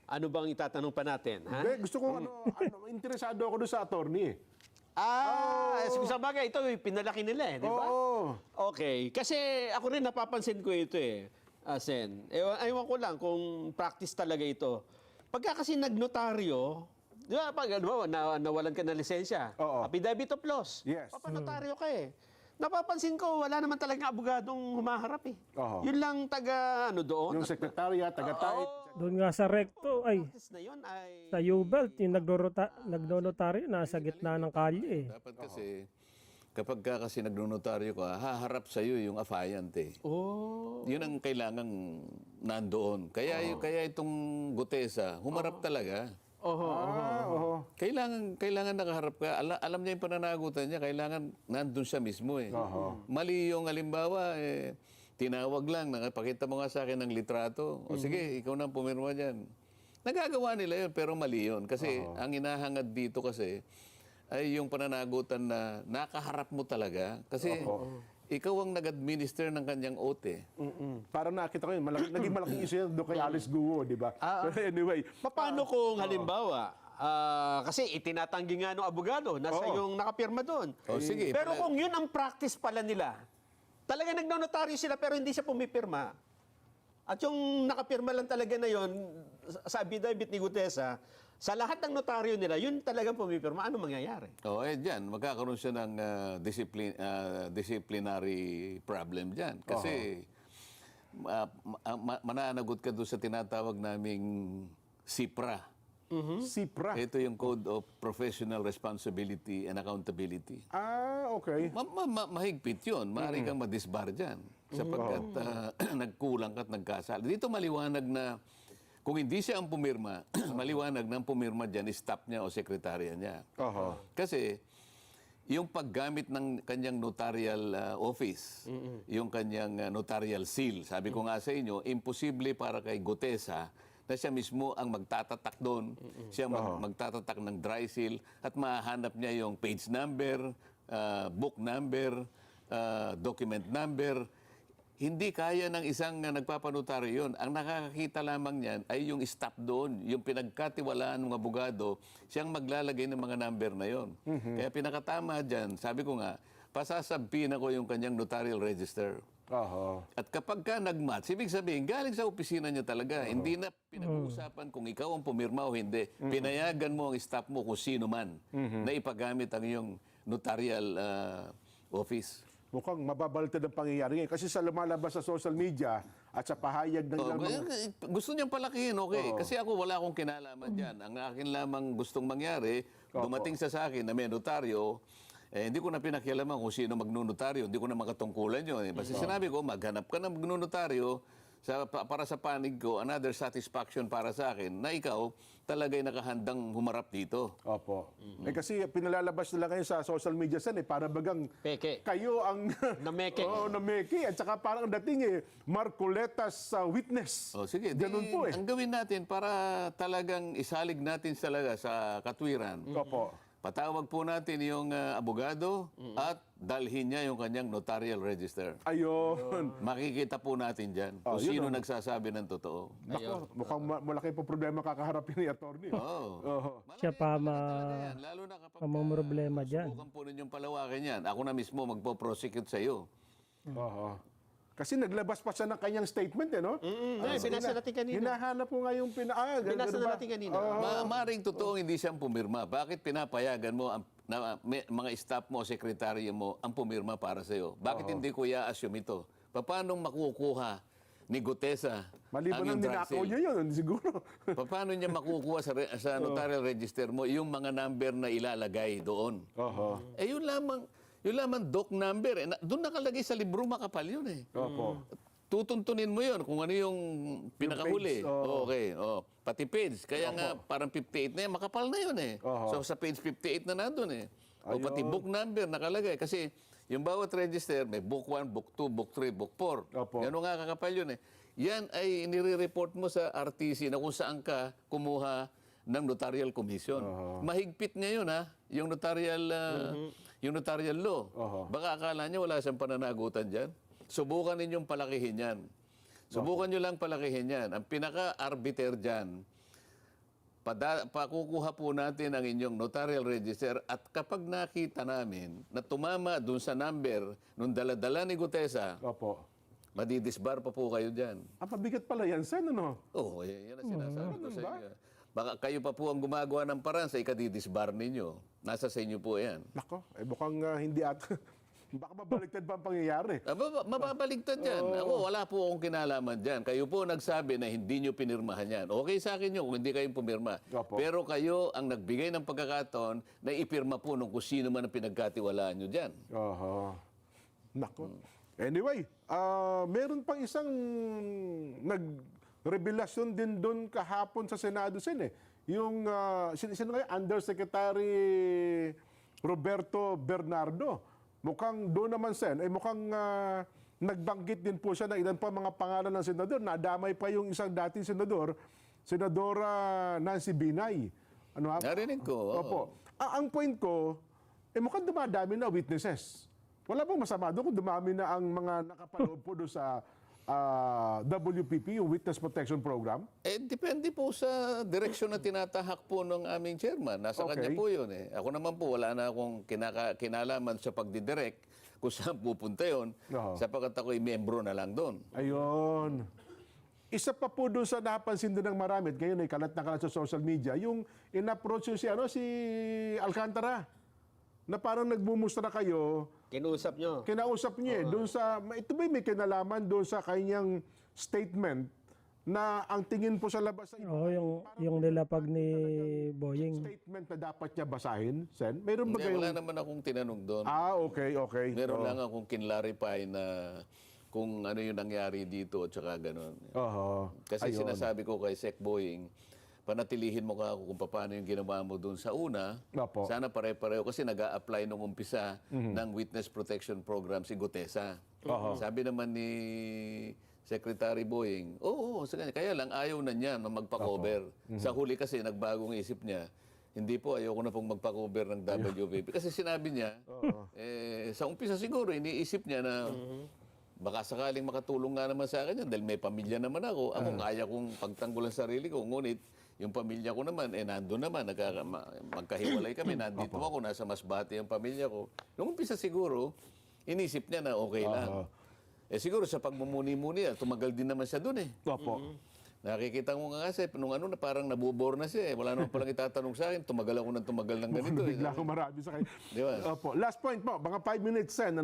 Ano bang itatanong pa natin? Ha? Hindi, gusto ko, interesado ako doon sa attorney. Sa bagay, ito pinalaki nila di ba? Oo. Okay. Kasi ako rin napapansin ko ito Sen. Ewan ko lang kung practice talaga ito. Pagka kasi nagnotaryo, di ba, nawalan ka ng lisensya, Oo. affidavit of loss, Yes. papanotaryo ka Napapansin ko, wala naman talagang abogadong humaharap Oo. Yun lang doon. Yung sekretarya, taga-type. Doon nga sa recto, ay, Practice na yun ay... sa U-belt, yung nagnonotaryo, nasa gitna ng kalye. Dapat kasi, kapag ka kasi nagnonotaryo ka, haharap sa'yo yung affiant Oh. Yun ang kailangang nandoon. Kaya itong Gutesa, humarap talaga. Kailangan nakaharap ka. Alam niya yung pananagutan niya, kailangan nandun siya mismo Mali yung halimbawa, tinawag lang, pakita mo nga sa akin ng litrato. O sige, ikaw na pumirma dyan. Nagagawa nila yun, pero mali yun. Kasi ang hinahangad dito kasi, ay yung pananagutan na nakaharap mo talaga. Kasi ikaw ang nag-administer ng kanyang oath Para nakita ko yun, naging malaking issue yan doon kay Alice Guo, di ba? Pero anyway, Paano kung halimbawa, kasi itinatanggi nga ng abogado, nasa yung nakapirma doon. Sige. Pero kung yun ang practice pala nila, talaga nagnonotaryo sila pero hindi siya pumipirma. At yung nakapirma lang talaga na yun, sa affidavit ni Gutesa, sa lahat ng notaryo nila, yun talagang pumipirma. Ano mangyayari? Diyan, magkakaroon siya ng disciplinary problem diyan. Kasi mananagot ka doon sa tinatawag naming SIPRA. SIPRA. Ito yung Code of Professional Responsibility and Accountability. Okay. Mahigpit yun. Maaari kang madisbar dyan. Sapagkat nagkulang ka at nagkasala. Dito maliwanag na kung hindi siya ang pumirma, maliwanag na ang pumirma dyan, staff niya o sekretarya niya. Kasi yung paggamit ng kanyang notarial office, yung kanyang notarial seal, sabi ko nga sa inyo, imposible para kay Gutesa na siya mismo ang magtatatak doon, siya magtatatak ng dry seal at mahanap niya yung page number, book number, document number. Hindi kaya ng isang nagpapanotaryo yun. Ang nakakakita lamang niyan ay yung staff doon, yung pinagkatiwalaan ng abogado, siyang maglalagay ng mga number na yon. Kaya pinakatama dyan, sabi ko nga, pasasabpin ako yung kanyang notarial register. At kapag ka nag-match, ibig sabihin, galing sa opisina niya talaga. Hindi na pinag-uusapan kung ikaw ang pumirma o hindi. Pinayagan mo ang staff mo kung sino man na ipagamit ang iyong notarial office. Mukhang mababaltad ang pangyayari ngayon. Kasi sa lumalabas sa social media at sa pahayag ng ilang Gusto niyang palakihin, okay. Kasi ako wala akong kinalaman dyan. Ang akin lamang gustong mangyari, dumating sa akin na may notaryo, hindi ko na pinakialaman kung sino magnunotaryo. Hindi ko na makatungkulan yun. Basta sinabi ko, maghanap ka ng magnunotaryo para sa panig ko, another satisfaction para sa akin na ikaw talaga'y nakahandang humarap dito. kasi pinalalabas nila kayo sa social media para bagang Peke. kayo ang Nameke. nameke. At saka parang dating Marcoletas witness. Sige, ganun po ang gawin natin para talagang isalig natin talaga sa katwiran. Patawag po natin yung abogado at dalhin niya yung kanyang notarial register. Ayun. Makikita po natin dyan kung sino nagsasabi ng totoo. Nako, mukhang malaki po problema kakaharapin ni attorney. Siya pa Lalo na kapag problema dyan. subukan po ninyong palawakin yan. Ako na mismo magpo-prosecute sa iyo. Kasi naglabas pa siya ng kanyang statement, no? Binasa natin kanina. Hinahanap po nga yung Binasa na natin kanina. Maring totoo hindi siyang pumirma. Bakit pinapayagan mo mga staff mo o sekretaryo mo ang pumirma para sa iyo? Bakit hindi ko i-assume ito? Paano makukuha ni Gutesa maliban ang ng ninakaw niya yun, siguro. Paano niya makukuha sa notarial register mo yung mga number na ilalagay doon? Yun lamang doc number. Doon nakalagay sa libro, makapal yun Tutuntunin mo yun kung ano yung pinakahuli. Okay. Pati page. Kaya nga parang 58 na yan, makapal na yun So sa page 58 na nandun O pati book number nakalagay. Kasi yung bawat register, may book 1, book 2, book 3, book 4. Gano'n nga kakapal yun Yan ay nire-report mo sa RTC na kung saan ka kumuha ng notarial commission. Mahigpit ngayon yung notarial law. Baka akala niyo wala siyang pananagutan diyan. Subukan ninyong palakihin yan. Subukan niyo lang palakihin yan. Ang pinaka-arbiter diyan pakukuha po natin ang inyong notarial register at kapag nakita namin na tumama dun sa number nung daladala ni Gutesa, Opo. madidisbar pa po kayo dyan. Ang pabigat pala yan, Sen, ano? Oo, yan ang sinasabi ko sa inyo. Baka kayo pa po ang gumagawa ng paraan sa ikadidisbar ninyo. Nasa sa inyo po yan. Nako, mukhang hindi at... Baka mabaliktad pa ang pangyayari. Mababaligtad yan. Ako, wala po akong kinalaman dyan. Kayo po nagsabi na hindi nyo pinirmahan yan. Okay sa akin yun kung hindi kayo pumirma. Opo. Pero kayo ang nagbigay ng pagkakataon na ipirma po nung kung sino man ang pinagkatiwalaan nyo dyan. Oho. Nako. Anyway, meron pang isang nagrevelasyon din doon kahapon sa Senado, Sen, eh. Yung, sino kayo? Undersecretary Roberto Bernardo. Mukhang doon naman, Sen, mukhang nagbanggit din po siya ng ilan pa mga pangalan ng senador. Nadamay pa yung isang dating senador, Senadora Nancy Binay. Ano, Narinig ko. oo. Opo. Ang point ko, mukhang dumadami na witnesses. Wala bang masama doon kung dumami na ang mga nakapaloob po doon sa WPP, yung Witness Protection Program? Depende po sa direksyon na tinatahak po ng aming chairman. Nasa Okay. kanya po yun eh. Ako naman po, wala na akong kinalaman sa pagdidirect kung saan pupunta yun. Oo. Sapagkat ako'y membro na lang doon. Ayun. Isa pa po doon sa napansin din ng marami, at ngayon ay kalat na kalat sa social media, yung in-approach yung si Alcantara, na parang nagmumustra kayo, Kinuusap nyo. kinausap niya doon sa, ito ba may kinalaman doon sa kanyang statement na ang tingin po sa labas sa Oo, yung nilapag ni Boying. statement na dapat niya basahin, Sen? Mayroon ba Hindi, kayong... wala naman akong tinanong doon. Okay. Meron lang akong kinlarify na kung ano yung nangyari dito at saka gano'n. Oho. Kasi Ayun. sinasabi ko kay Sec Boying, panatilihin mo ka kung paano yung ginawa mo doon sa una. Opo. Sana pare-pareho kasi nag-a-apply nung umpisa ng Witness Protection Program si Gutesa. Sabi naman ni Secretary Boying, oo, kaya lang ayaw na niya na magpa-cover. Sa huli kasi nagbagong isip niya, hindi po, ayoko na pong magpa-cover ng WPP. Kasi sinabi niya, sa umpisa siguro, iniisip niya na baka sakaling makatulong nga naman sa akin yan dahil may pamilya naman ako. Ako kaya kong pagtanggulan sarili ko. Ngunit yung pamilya ko naman, nandun naman. Magkahiwalay kami. Nandito ako, nasa Masbate ang pamilya ko. Nung umpisa siguro, inisip niya na okay lang. Siguro sa pagmumuni-muni, tumagal din naman siya dun eh. Opo. Nakikita mo nga kasi, nung na parang nabubor na siya eh. Wala naman palang itatanong sa akin. Tumagal ako ng tumagal ng ganito eh. Bigla akong marami sa kayo. Di ba? Opo. Last point po, mga 5 minutes, Sen.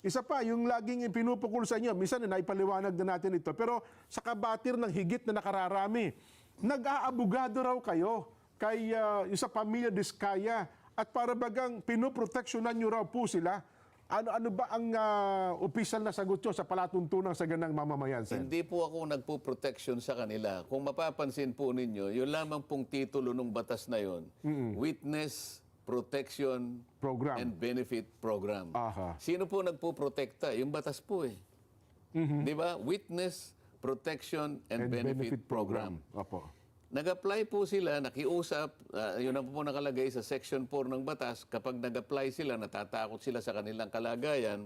Isa pa, yung laging pinupukul sa inyo, minsan naipaliwanag na natin ito, pero sa kabatir ng higit na nakararami, nag-aabogado raw kayo kay yung sa pamilya Diskaya at para bagang pinoproteksyonan nyo raw po sila. Ano ba ang opisyal na sagot nyo sa palatuntunan sa ganang mamamayan, Sen? Hindi po ako nagpo-protection sa kanila. Kung mapapansin po ninyo, yun lamang pong titulo ng batas na yun, Witness Protection Program. and Benefit Program. Aha. Sino po nagpo-protekta? Yung batas po eh. Di ba? Witness Protection and Benefit Program. Opo. Nag-apply po sila, nakiusap, yun ang po nakalagay sa Section 4 ng batas, kapag nag-apply sila, natatakot sila sa kanilang kalagayan,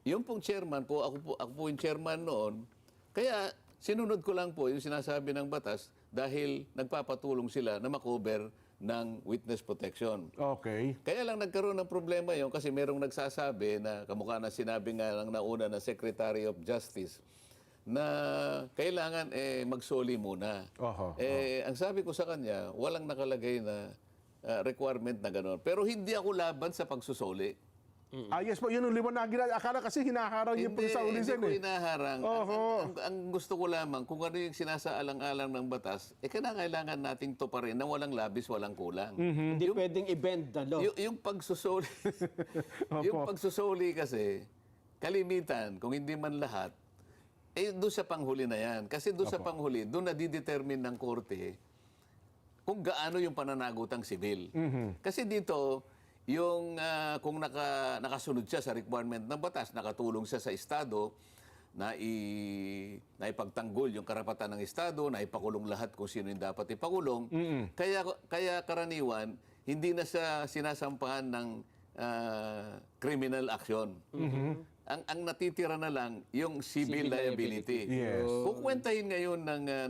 yung pong chairman po, ako po yung chairman noon, kaya sinunod ko lang po yung sinasabi ng batas dahil nagpapatulong sila na makover ng witness protection. Okay. Kaya lang nagkaroon ng problema yon kasi merong nagsasabi na kamukha na sinabi nga lang nauna na Secretary of Justice na kailangan magsoli muna. Ang sabi ko sa kanya, walang nakalagay na requirement na gano'n. Pero hindi ako laban sa pagsusoli. Yes po, yun ang liwanagin. Akala kasi hinaharang niyo po sa Hindi ulisan ko eh. hinaharang. Ang gusto ko lamang, kung ano yung sinasaalang-alang ng batas, kailangan nating tuparin na walang labis, walang kulang. Hindi pwedeng i-bend the law. Yung pagsusoli, yung pagsusoli kasi, kalimitan, kung hindi man lahat, doon sa panghuli na yan. Kasi doon sa panghuli, doon nadidetermine ng korte kung gaano yung pananagutang sibil. Kasi dito, yung kung nakasunod siya sa requirement ng batas, nakatulong siya sa Estado, na ipagtanggol yung karapatan ng Estado, na ipakulong lahat kung sino yung dapat ipakulong. Kaya karaniwan, hindi na siya sinasampahan ng criminal action. ang natitira na lang yung civil Civil liability. Yes. Kukwentahin ngayon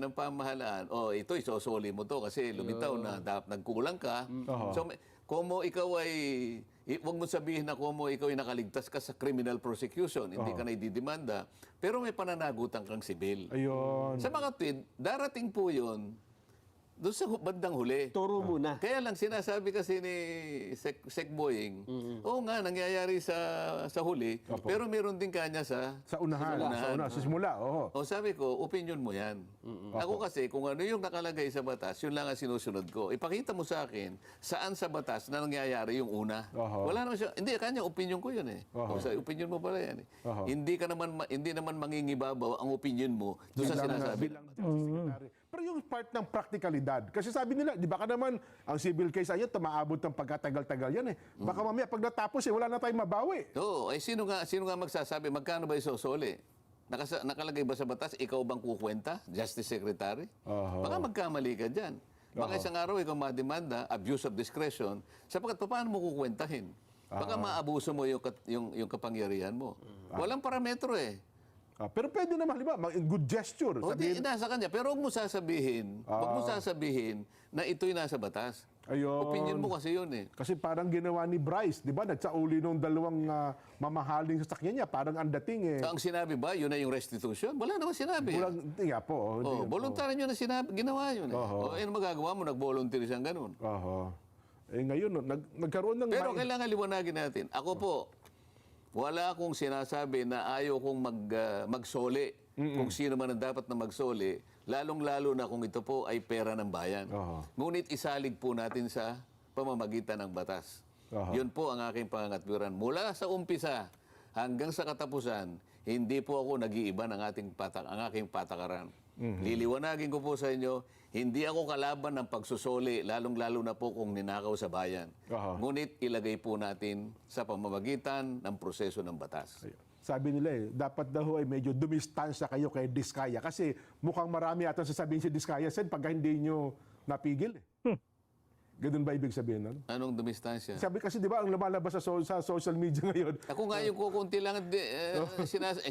ng pamahalaan, ito isosoli mo to kasi lumitaw na nagkulang ka. So kumo ikaw ay wag mo sabihin na kumo ikaw ay nakaligtas ka sa criminal prosecution, hindi ka na ididemanda, pero may pananagutan kang civil. Ayun. Sa mga tweet, darating po 'yon doon sa bandang huli. Turo muna. Kaya lang sinasabi kasi ni Sec Boying, oo nga, nangyayari sa huli, pero meron din kanya sa... Sa unahan. Sa simula. Oo. O sabi ko, opinion mo yan. Ako kasi, kung ano yung nakalagay sa batas, yun lang ang sinusunod ko. Ipakita mo sa akin, saan sa batas na nangyayari yung una. Wala naman siya. Hindi, kanya, opinion ko yun eh. O sa opinion mo pala yan eh. Hindi naman mangingibabaw ang opinion mo doon sa sinasabi. Secretary. Pero yung part ng practicalidad, kasi sabi nila, di ba ka naman, ang civil case ayun, tumaabot ng pagkatagal-tagal yan eh. Baka mamaya pag natapos wala na tayong mabawi. Oo, sino nga magsasabi, magkano ba isosoli? Nakalagay ba sa batas, ikaw bang kukwenta? Justice Secretary? Baka magkamali ka dyan. Baka isang araw ikaw mademanda, abuse of discretion, sapagkat paano mo kukwentahin? Baka maabuso mo yung kapangyarihan mo. Walang parametro eh. Pero pwede naman, di ba, good gesture. O di, nasa kanya. Pero huwag mo sasabihin na ito'y nasa batas. Ayun. Opinion mo kasi yun eh. Kasi parang ginawa ni Bryce, di ba? Nagsauli nung dalawang mamahaling sasakyan niya. Parang ang dating eh. So, ang sinabi ba, yun na yung restitution? Wala naman sinabi. Walang, nga po. Voluntaryo nyo na ginawa yun eh. Ano magagawa mo? Nag-volunteer siyang ganun. Ngayon, nagkaroon ng... Pero kailangan liwanagin natin. Ako po, wala akong sinasabi na ayaw kong magsoli kung sino man ang dapat na magsoli, lalong-lalo na kung ito po ay pera ng bayan. Ngunit isalig po natin sa pamamagitan ng batas. Yun po ang aking pangangatwiran. Mula sa umpisa hanggang sa katapusan, hindi po ako nag-iiba ng ang aking patakaran. Liliwanagin ko po sa inyo, hindi ako kalaban ng pagsusoli, lalong-lalo na po kung ninakaw sa bayan. Ngunit ilagay po natin sa pamamagitan ng proseso ng batas. Sabi nila dapat daw ay medyo dumistansya kayo kay Diskaya. Kasi mukhang marami atang sasabihin si Diskaya, Sen, pagka hindi nyo napigil. Ganun ba ibig sabihin nun? Anong dumistansya? Sabi kasi, di ba, ang lumalabas sa social media ngayon, Ako nga yung kukunti lang,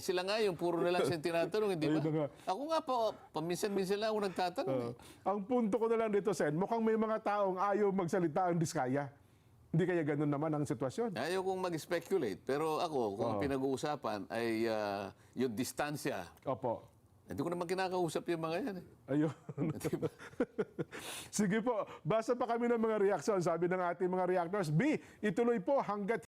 sila nga yung puro na lang siya tinatanong, hindi ba? Ayun na nga. Ako nga po, paminsan-minsan lang ako nagtatanong. ang punto ko na lang dito, Sen, mukhang may mga taong ayaw magsalita ang Diskaya. Hindi kaya ganun naman ang sitwasyon. Ayaw kong mag-speculate, pero ako, kung ang pinag-uusapan ay yung distansya, Opo. hindi ko naman kinakausap yung mga yan. Ayun. Sige po, basa pa kami ng mga reaksyon. Sabi ng ating mga reactors, B, ituloy po hanggat